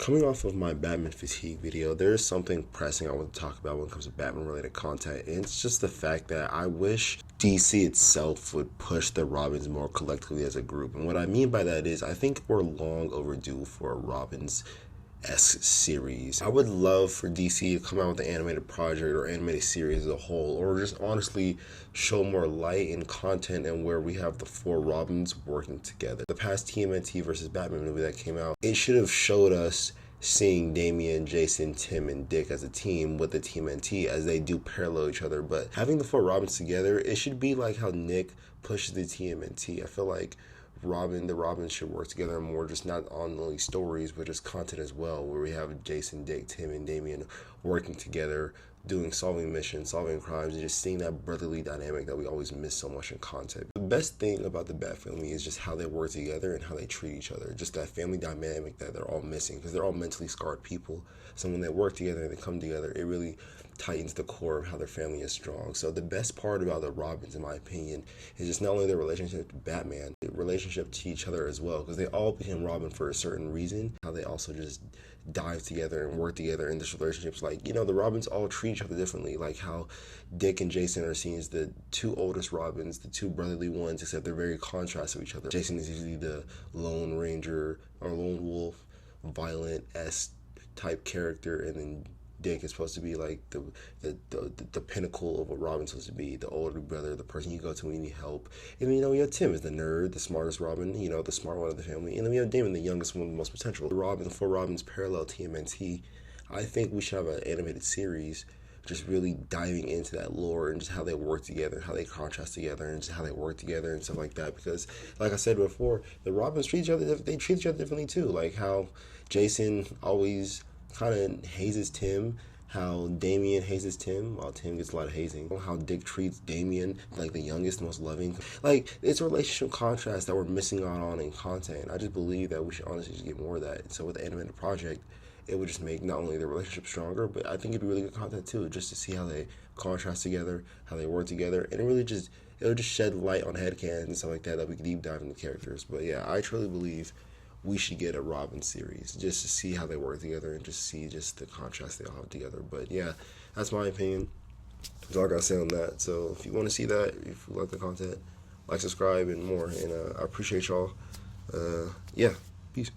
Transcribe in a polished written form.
Coming off of my Batman fatigue video, there is something pressing I want to talk about when it comes to Batman related content, and it's just the fact that I wish DC itself would push the Robins more collectively as a group. And what I mean by that is I think we're long overdue for a Robins-esque series. I would love for DC to come out with an animated project or animated series as a whole, or just honestly show more light and content and where we have the four Robins working together. The past TMNT versus Batman movie that came out, it should have showed us seeing Damian, Jason, Tim, and Dick as a team with the TMNT as they do parallel each other. But having the four Robins together, it should be like how Nick pushes the TMNT. I feel like the Robins should work together more, just not on only stories, but just content as well, where we have Jason, Dick, Tim, and Damian working together, solving missions, solving crimes, and just seeing that brotherly dynamic that we always miss so much in content. The best thing about the Bat family is just how they work together and how they treat each other. Just that family dynamic that they're all missing, because they're all mentally scarred people. So when they work together and they come together, it really tightens the core of how their family is strong. So the best part about the Robins, in my opinion, is just not only their relationship to Batman, their relationship to each other as well, because they all became Robin for a certain reason. How they also just dive together and work together in this relationships. Like, you know, the Robins all treat each other differently. Like how Dick and Jason are seen as the two oldest Robins, the two brotherly ones, except they're very contrast to each other. Jason is usually the Lone Ranger or Lone Wolf, violent-esque type character, and then Dick is supposed to be like the pinnacle of what Robin's supposed to be, the older brother, the person you go to when you need help. And then, you know, we have Tim as the nerd, the smartest Robin, you know, the smart one of the family. And then we have Damon, the youngest one with the most potential. The four Robins parallel TMNT. I think we should have an animated series just really diving into that lore and just how they work together, how they contrast together, and just how they work together and stuff like that. Because, like I said before, the Robins treat each other differently too. Like how Jason always kind of hazes Tim, how Damian hazes Tim while Tim gets a lot of hazing, how Dick treats Damian like the youngest, most loving. Like, it's a relationship contrast that we're missing out on in content. I just believe that we should honestly just get more of that. So with the animated project, it would just make not only the relationship stronger, but I think it'd be really good content too, just to see how they contrast together, how they work together, and it'll just shed light on headcanons and stuff like that we can deep dive into characters. But yeah, I truly believe we should get a Robin series just to see how they work together and just see just the contrast they all have together. But yeah, that's my opinion. That's all I gotta say on that. So if you want to see that, if you like the content, like, subscribe, and more. And I appreciate y'all. Yeah, peace.